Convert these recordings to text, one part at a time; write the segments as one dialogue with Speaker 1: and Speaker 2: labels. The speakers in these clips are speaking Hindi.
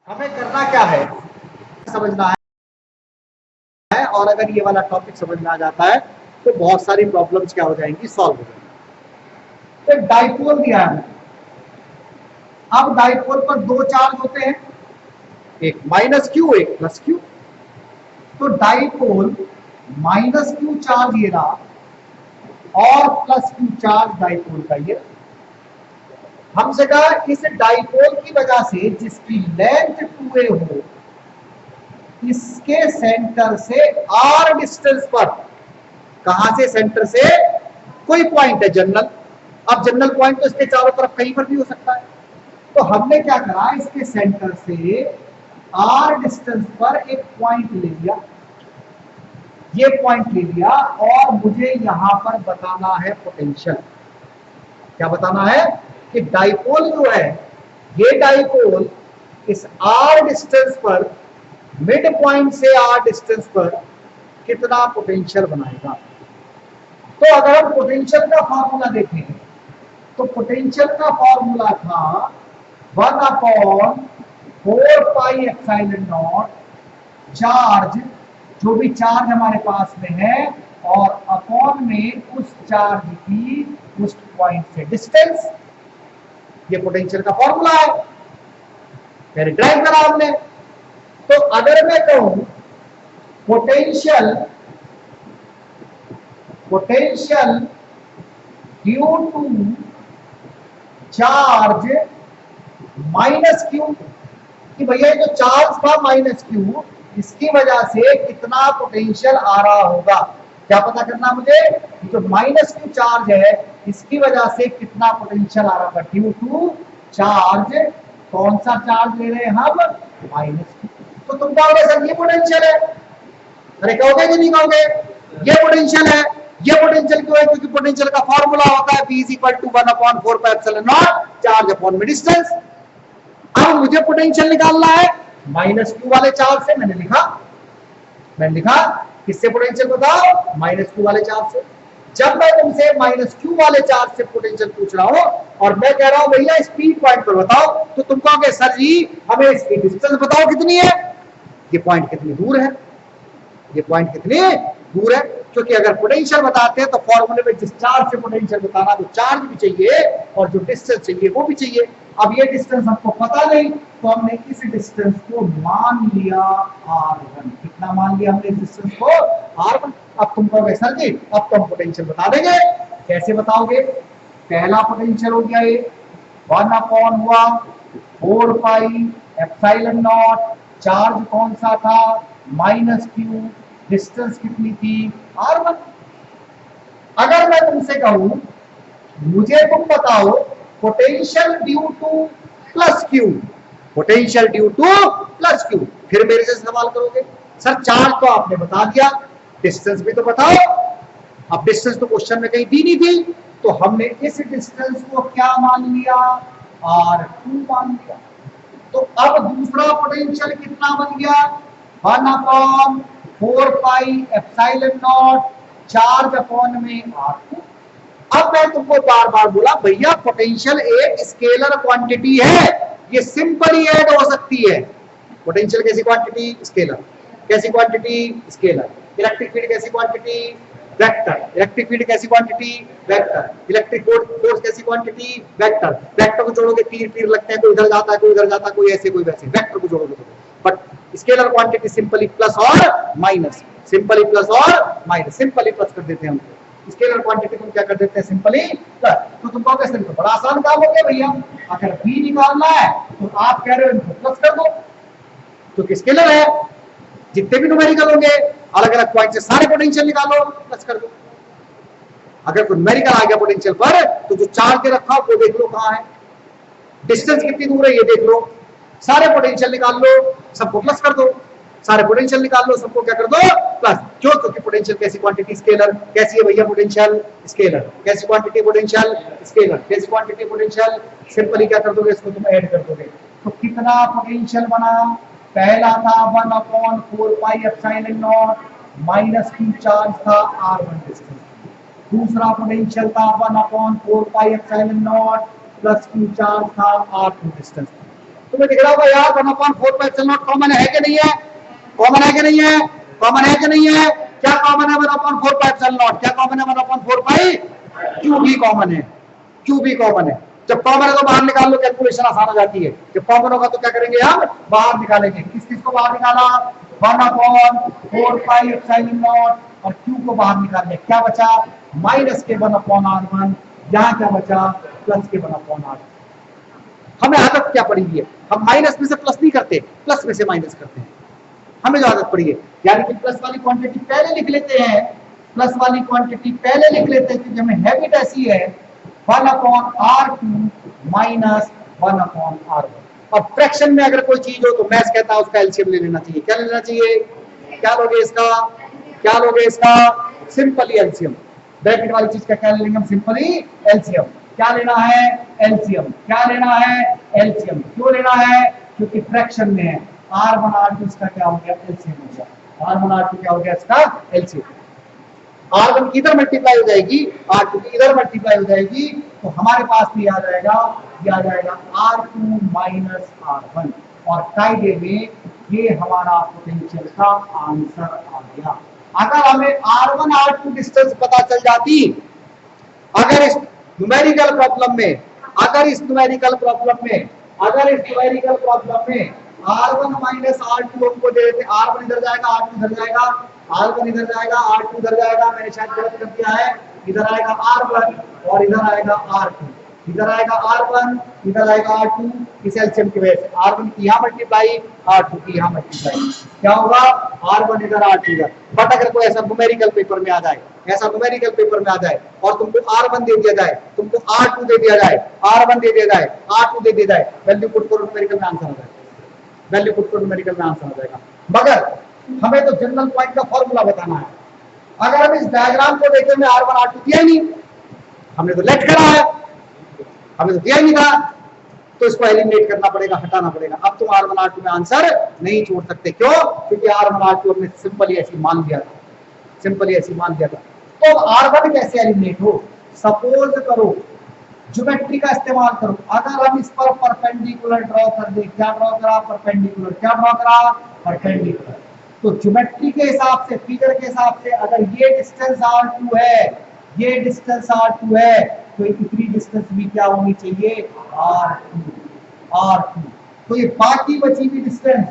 Speaker 1: हमें करना क्या है, समझना है। और अगर ये वाला टॉपिक समझ में आ जाता है तो बहुत सारी प्रॉब्लम्स क्या हो जाएंगी, सॉल्व हो जाएंगी। तो डाइपोल दिया है। अब डाइपोल पर दो चार्ज होते हैं, एक माइनस क्यू एक प्लस क्यू। तो डाइपोल माइनस क्यू चार्ज ये रहा और प्लस क्यू चार्ज डाइपोल का ये। हमसे कहा इस डाइपोल की वजह से जिसकी लेंथ 2a हो, इसके सेंटर से r डिस्टेंस पर, कहां से, सेंटर से, कोई पॉइंट है जनरल। अब जनरल पॉइंट तो इसके चारों तरफ कहीं पर भी हो सकता है। तो हमने क्या करा, इसके सेंटर से r डिस्टेंस पर एक पॉइंट ले लिया, ये पॉइंट ले लिया और मुझे यहां पर बताना है पोटेंशियल। क्या बताना है कि डाइपोल जो है, ये डाइपोल इस r डिस्टेंस पर, मिड पॉइंट से r डिस्टेंस पर कितना पोटेंशियल बनाएगा। तो अगर हम पोटेंशियल का फॉर्मूला देखें तो पोटेंशियल का फॉर्मूला था 1/4πε0 चार्ज, जो भी चार्ज हमारे पास में है, और अपॉन में उस चार्ज की उस पॉइंट से डिस्टेंस। ये पोटेंशियल का फॉर्मूला है, मैंने ड्राइव करा हमने। तो अगर मैं कहूं potential due to charge minus q, कि भैया जो चार्ज था माइनस क्यू, इसकी वजह से कितना पोटेंशियल आ रहा होगा। क्या पता करना मुझे, जो माइनस क्यू चार्ज है इसकी वजह से कितना पोटेंशियल आ रहा होगा, ड्यू टू चार्ज। कौन सा चार्ज ले रहे हैं हम, माइनस क्यू। तो तुम कहोगे सर ये पोटेंशियल है, अरे कहोगे कि नहीं कहोगे, ये पोटेंशियल है। ये पोटेंशियल क्यों है, क्योंकि पोटेंशियल का फॉर्मूला होता है V = 1/4πε0 चार्ज अपॉन में डिस्टेंस। अब मुझे पोटेंशियल निकालना है माइनस क्यू वाले चार्ज से। मैंने लिखा किससे पोटेंशियल बताओ, माइनस क्यू वाले चार्ज से। जब मैं तुमसे माइनस क्यू वाले चार्ज से पोटेंशियल पूछ रहा हूं और मैं कह रहा हूं भैया इस पी पॉइंट पर बताओ, तो तुम कहोगे सर जी हमें इसकी डिस्टेंस बताओ कितनी है, ये पॉइंट कितनी दूर है, ये पॉइंट कितनी दूर है। क्योंकि अगर पोटेंशियल बताते हैं तो फॉर्मूले में जिस चार्ज से पोटेंशियल बताना, वो चार्ज भी चाहिए और जो डिस्टेंस चाहिए वो भी चाहिए। अब ये डिस्टेंस हमको पता नहीं, तो हमने इस डिस्टेंस को मान लिया r1। कितना मान लिया हमने इस डिस्टेंस को, r1। अब तुम कहोगे सर जी अब तो हम पोटेंशियल बता देंगे। कैसे बताओगे, पहला पोटेंशियल हो गया ये 1/4πε0, चार्ज कौन सा था, माइनस क्यू, डिस्टेंस कितनी थी, r1। अगर मैं तुमसे कहूं मुझे तुम बताओ potential due two plus Q, potential due two plus Q, फिर मेरे से सवाल करोगे सर चार्ज तो आपने बता दिया, डिस्टेंस भी तो बताओ। अब डिस्टेंस तो क्वेश्चन में कहीं दी नहीं थी, तो हमने इस डिस्टेंस को क्या मान लिया, r2 मान लिया। तो अब दूसरा पोटेंशियल कितना बन गया, 1/4πε0 चार्ज अपॉन में r2। अब मैं तुमको बार बार बोला भैया पोटेंशियल एक स्केलर क्वांटिटी है, ये सिंपली ऐड हो सकती है। पोटेंशियल कैसी क्वांटिटी, स्केलर। कैसी क्वांटिटी, स्केलर। इलेक्ट्रिक फील्ड कैसी क्वांटिटी, वेक्टर। इलेक्ट्रिक फील्ड कैसी क्वांटिटी, वेक्टर। इलेक्ट्रिक फोर्स कैसी क्वांटिटी, वेक्टर। वेक्टर को जोड़ोगे तीर तीर लगते हैं, कोई इधर जाता है कोई इधर जाता है, कोई ऐसे कोई वैसे, वेक्टर को जोड़ोगे तो। But scalar quantity simply plus और माइनस, सिंपली प्लस और माइनस, सिंपली प्लस कर देते हैं हम। स्केलर क्वांटिटी को क्या कर देते हैं, सिंपली प्लस। तो तुम कहोगे सर तो बड़ा आसान काम हो गया भैया, अगर v निकालना है तो आप कह रहे हो इनको प्लस कर दो, क्योंकि स्केलर है। जितने भी न्यूमेरिकल होंगे अलग अलग पॉइंट से सारे पोटेंशियल निकालो, प्लस कर दो। अगर कोई न्यूमेरिकल आ गया पोटेंशियल पर, तो जो चार्ज के रखा वो देख लो कहां है, डिस्टेंस कितनी दूर है ये देख लो, सारे पोटेंशियल निकाल लो, सबको प्लस कर दो। सारे पोटेंशियल निकाल लो, सबको क्या कर दो, प्लस। क्यों, क्योंकि पोटेंशियल कैसी क्वांटिटी, स्केलर। कैसी है भैया पोटेंशियल, स्केलर। कैसी क्वांटिटी पोटेंशियल, स्केलर। कैसी क्वांटिटी पोटेंशियल, सिंपली क्या कर दोगे, इसको तुम ऐड कर दोगे। तो कितना पोटेंशियल बना, पहला था 1/4πε0 माइनस क्यू चार्ज था r1 डिस्टेंस। दूसरा पोटेंशियल था 1/4πε0 प्लस क्यू चार्ज था r2 डिस्टेंस। तुम्हें दिख रहा होगा यार 1/4 कॉमन है कि नहीं है? कॉमन है कि नहीं है? कॉमन है कि नहीं है? क्या कॉमन है 1/4 क्या कॉमन है 1/4 क्यू भी कॉमन है, क्यू भी कॉमन है। जब कॉमन है तो बाहर निकाल लो, कैलकुलेशन आसान हो जाती है। जब कॉमन होगा तो क्या करेंगे हम? बाहर निकालेंगे। किस किस को बाहर निकाला? 1/4 और क्यू को बाहर निकाल लिया। क्या बचा? माइनस के 1/R1। यहां क्या बचा? प्लस के 1/R। हमें आदत क्या पड़ी है? हम माइनस में से प्लस नहीं करते, प्लस में से माइनस करते हैं। हमें जो आदत पड़ी है, यानी कि प्लस वाली क्वांटिटी पहले लिख लेते हैं, प्लस वाली क्वांटिटी पहले लिख लेते हैं क्योंकि हमें हैबिट ऐसी है 1/R2 माइनस 1/R1। और फ्रैक्शन में अगर कोई चीज हो तो मैथ्स कहता है उसका एलसीएम ले लेना चाहिए। क्या ले लेना चाहिए? क्या लोगे इसका? क्या लोगे इसका? Simply LCM. ब्रैकेट वाली चीज का क्या ले लेंगे हम? Simply LCM. क्या लेना है? एलसीएम। क्या लेना है? एलसीएम। क्यों लेना है? क्योंकि फ्रैक्शन में है। R1 R2 इसका क्या हो गया? एलसीएम हो गया। R1 R2 क्या हो गया? इसका एलसीएम। R1 की इधर मल्टीप्लाई हो जाएगी, R2 की इधर मल्टीप्लाई हो जाएगी, तो हमारे पास भी आ जाएगा, ये आ जाएगा R2 माइनस R1। और कायदे में ये हमारा पोटेंशियल का आंसर आ गया। अगर हमें R1 R2 डिस्टेंस पता चल जाती, अगर इस न्यूमेरिकल प्रॉब्लम में, अगर इस न्यूमेरिकल प्रॉब्लम में R1 माइनस R2 हमको दे देते, R1 इधर जाएगा, R2 इधर जाएगा, R1 इधर जाएगा, R2 इधर जाएगा, मैंने शायद गलत कर दिया है, इधर आएगा R1 और इधर आएगा R2, इधर आएगा R1, इधर आएगा R2, इस एलसीएम की वजह से R1 की यहाँ मल्टीप्लाई, R2 की यहाँ मल्टीप्लाई, क्या होगा? R1 इधर, R2 इधर। बट अगर कोई ऐसा न्यूमेरिकल पेपर में आ जाए, ऐसा न्यूमेरिकल पेपर में आ जाए और तुमको R1 दे दिया जाए, तुमको R2 दे दिया जाए, R1 दे दिया जाए, R2 दे दिया जाए, वैल्यू पुट करो न्यूमेरिकल में आंसर आ जाएगा, वैल्यू पुट करो न्यूमेरिकल में आंसर आ जाएगा। मगर हमें तो जनरल पॉइंट का फॉर्मूला बताना है। अगर हम इस डायग्राम को देखें, में R1 R2 दिया ही नहीं, हमने तो लेट करा है, हमें तो दिया ही नहीं था, तो इसको एलिमिनेट करना पड़ेगा, हटाना पड़ेगा। अब तुम R1 R2 में आंसर नहीं छोड़ सकते। क्यों? क्योंकि R1 R2 हमने सिंपली ऐसी मान लिया था, सिंपली ऐसी मान लिया था। तो R1 कैसे एलिमिनेट हो? सपोज करो, ज्योमेट्री का इस्तेमाल करो। अगर हम इस पर परपेंडिकुलर ड्रॉ कर दे, क्या ड्रॉ करा? परपेंडिकुलर। क्या ड्रॉ करा? परपेंडिकुलर। तो ज्योमेट्री के हिसाब से, फिगर के हिसाब से, अगर ये डिस्टेंस R2 है, ये डिस्टेंस R2 है, तो इतनी डिस्टेंस भी क्या होनी चाहिए? R2। तो ये बाकी बची हुई डिस्टेंस,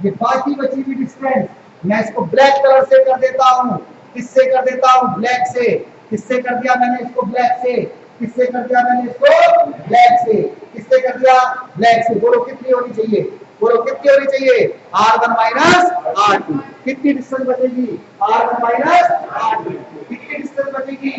Speaker 1: ये बाकी बची हुई डिस्टेंस मैं इसको ब्लैक कलर से कर देता हूं। किससे कर देता हूं? ब्लैक से। किससे कर दिया मैंने इसको? ब्लैक से। किससे कर दिया मैंने इसको? ब्लैक से। किससे कर दिया? ब्लैक से। बोलो कितनी होनी चाहिए? बोलो कितनी होनी चाहिए? R1 minus R2। कितनी डिस्टेंस बचेगी? R1 minus R2। कितनी डिस्टेंस बचेगी?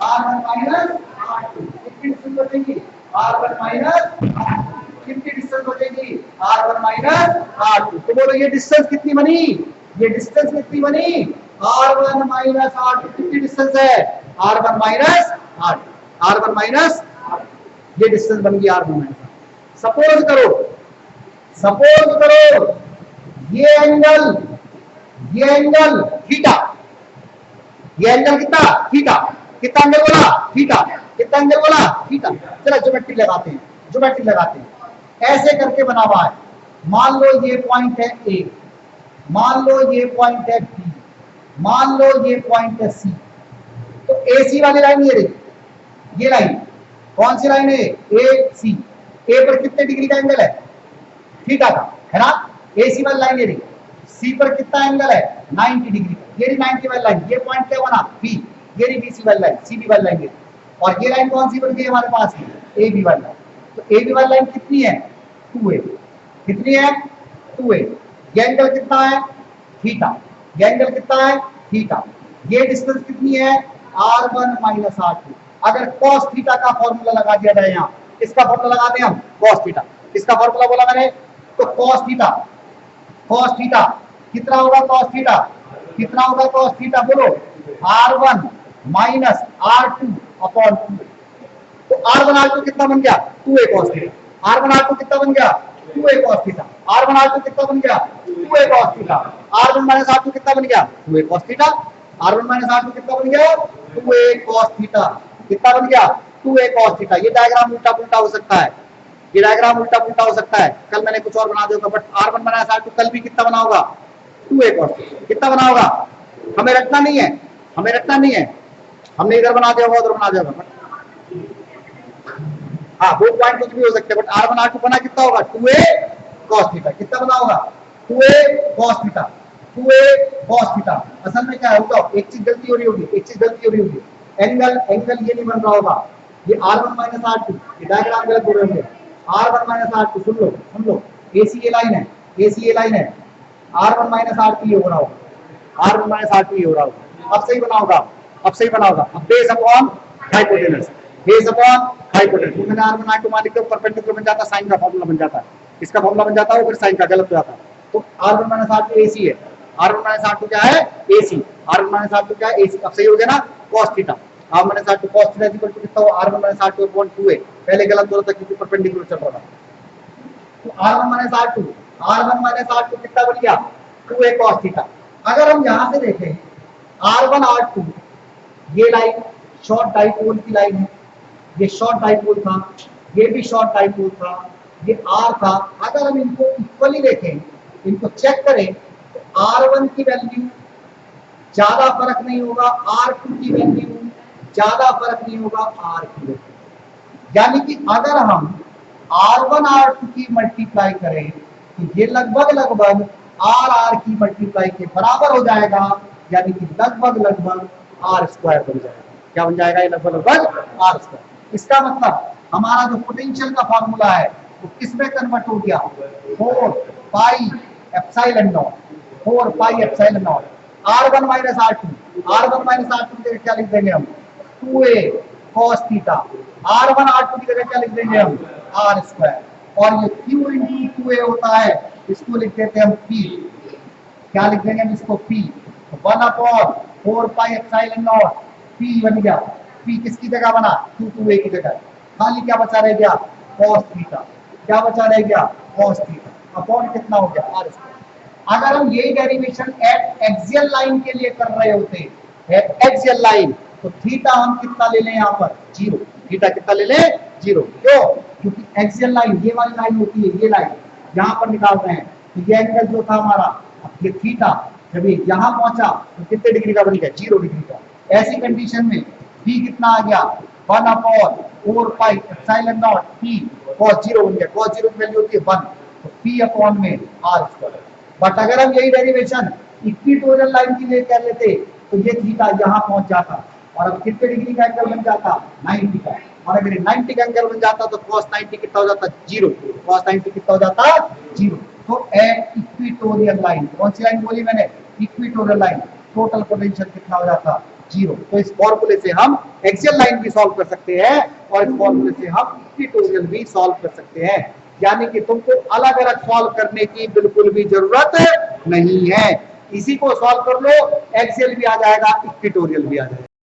Speaker 1: R1 minus R2। कितनी डिस्टेंस बचेगी? R1 minus R2। कितनी डिस्टेंस बचेगी? R1 minus R2। तो बोलो ये डिस्टेंस कितनी बनी? ये डिस्टेंस कितनी बनी? R1 minus R2। कितनी डिस्टेंस है? R1 minus R2। R1 minus ये डिस्टेंस बन गई R1 माइनस। सपोज करो, सपोज करो ये एंगल थीटा, ये एंगल कितना? थीटा। कितना एंगल बोला? थीटा। कितना एंगल बोला? थीटा। चलो ज्योमेट्री लगाते हैं, ज्योमेट्री लगाते हैं। ऐसे करके बना हुआ है। मान लो ये पॉइंट है A, मान लो ये पॉइंट है B, मान लो ये पॉइंट है C। तो AC वाली लाइन ये रही, ये लाइन कौन सी लाइन है? AC। A पर कितने डिग्री का एंगल है? थीटा का, है ना? AC वाली लाइन ये रही। C पर कितना एंगल है? 90 डिग्री का। ये रही 90 वाली लाइन। ये पॉइंट क्या बना? B। ये रही BC वाली लाइन, CB वाली लाइन। और ये लाइन कौन सी बन गई हमारे पास? AB वाली लाइन। तो AB वाली लाइन कितनी है? 2A। कितनी है? 2A। ये एंगल कितना है? थीटा। ये एंगल कितना है? थीटा। ये डिस्टेंस कितनी है? R1 minus R2। अगर cos थीटा का फॉर्मूला लगा दिया जाए, यहाँ इसका फॉर्मूला लगा दें हम, cos थीटा। इसका फॉर्मूला बोला मैंने, तो cos थीटा कितना होगा? cos थीटा कितना होगा? cos थीटा बोलो, R1 माइनस R2 अपॉन 2। तो R1 R2 कितना बन गया? 2A cos theta. R1 R2 कितना बन गया? 2A cos theta. R1 R2 कितना बन गया? 2A cos theta. R1 minus R2 कितना बन गया? 2A cos theta. R1 minus R2 कितना बन गया? 2A cos theta. कितना बन गया? 2A cos theta. ये डायग्राम उल्टा पुल्टा हो सकता है, ये डायग्राम उल्टा पुल्टा हो सकता है, कल मैंने कुछ और बना दिया, बट R1 माइनस R2 कल भी कितना बना होगा 2a cos थीटा। कितना बना होगा, हमें रखना नहीं है, हमें रखना नहीं है, हमने इधर बना दिया होगा उधर बना दिया होगा। हाँ वो पॉइंट कुछ भी हो सकते हैं, बट R1 R2 बना कितना होगा 2a cos थीटा। कितना बना होगा 2a cos theta, 2a cos theta. असल में क्या है, बताओ, एक चीज गलती हो रही होगी, एक चीज गलती हो रही होगी, एंगल एंगल ये नहीं बन रहा होगा, ये R1 माइनस R2, ये डायग्राम गलत हो रहे होंगे। R1 माइनस R2 सुन लो, AC ये लाइन है, AC ये लाइन है, R1 माइनस R2 ये हो रहा होगा, R1 माइनस R2 ये हो रहा होगा। अब सही बना होगा, अब सही बना होगा। अब base upon hypotenuse, base upon hypotenuse, मैंने R1 R2 मान लिखते परपेंडिकुलर बन जाता, साइन का फॉर्मूला बन जाता है, इसका फॉर्मूला बन जाता है, फिर साइन का गलत हो जाता है। तो R1 माइनस R2 AC है, R1 माइनस R2 क्या है AC, R1 माइनस R2 क्या है AC। अब सही हो गया ना, cos theta, R1 minus R2 cos theta equal to कितना हुआ, R1 minus R2 upon 2a। पहले गलत बोला था क्योंकि परपेंडिकुलर चल रहा था। तो R1 माइनस R2 कितना बन गया 2a cos थीटा। अगर हम यहां से देखें R1 R2, ये लाइन शॉर्ट डाइपोल की लाइन है, ये शॉर्ट डाइपोल था, ये भी शॉर्ट डाइपोल था, ये R था। अगर हम इनको इक्वली देखें, इनको चेक करें, तो R1 की वैल्यू ज्यादा फर्क नहीं होगा, R2 की वैल्यू ज्यादा फर्क नहीं होगा R की वैल्यू। यानी कि अगर हम R1 R2 की मल्टीप्लाई करें तो ये लगभग R की मल्टीप्लाई के बराबर हो जाएगा, यानी कि लगभग R स्क्वायर बन जाएगा। क्या बन जाएगा, ये लगभग R स्क्वायर। इसका मतलब हमारा जो पोटेंशियल का फॉर्मूला है वो किसमें कन्वर्ट हो गया, 4 pi epsilon not, 4 pi epsilon not. R1 minus R2 की जगह क्या लिख देंगे हम 2a cos theta, R1 R2 की जगह क्या लिख देंगे हम R स्क्वायर, और ये Q इंटू 2a होता है, इसको लिख देते हैं हम P। क्या लिख देंगे हम इसको P, 1 upon 4 pi epsilon not, P बन गया। P किसकी जगह बना, 2a की जगह, खाली क्या बचा रह गया cos थीटा, क्या बचा रह गया cos थीटा, अपॉन कितना हो गया R स्क्वायर। अगर हम यही डेरिवेशन एट एक्सियल लाइन के लिए कर रहे होते, एक्सियल लाइन, तो थीटा हम कितना ले लें यहाँ पर 0, थीटा कितना ले लें 0। क्यों, क्योंकि एक्सियल लाइन ये वाली लाइन होती है, ये लाइन यहाँ पर निकाल रहे हैं, तो ये एंगल जो था हमारा, ये थीटा जब ये यहाँ पहुंचा तो कितने डिग्री का बन गया 0 डिग्री का। ऐसी कंडीशन में p कितना आ गया 1 upon 4 pi epsilon not p cos 0 बन गया, cos 0 की वैल्यू होती है 1, तो p अपॉन में r स्क्वायर। बट अगर हम यही डेरिवेशन इक्विटोरियल लाइन के लिए कर लेते तो ये थीटा यहाँ पहुंच जाता, और अब कितने डिग्री का एंगल बन जाता 90 का, और अगर 90 का एंगल बन जाता तो cos 90 कितना हो जाता 0, cos 90 कितना हो जाता 0। तो इक्विटोरियल लाइन, कौन सी लाइन बोली मैंने, इक्विटोरियल लाइन, टोटल पोटेंशियल कितना हो जाता 0। तो इस फॉर्मूले से हम एक्सियल लाइन भी सॉल्व कर सकते हैं, और इस फॉर्मूले से हम इक्विटोरियल भी सॉल्व कर सकते हैं। यानी कि तुमको अलग अलग सॉल्व करने की बिल्कुल भी जरूरत नहीं है, इसी को सॉल्व कर लो, एक्सियल भी आ जाएगा, इक्विटोरियल भी आ जाएगा।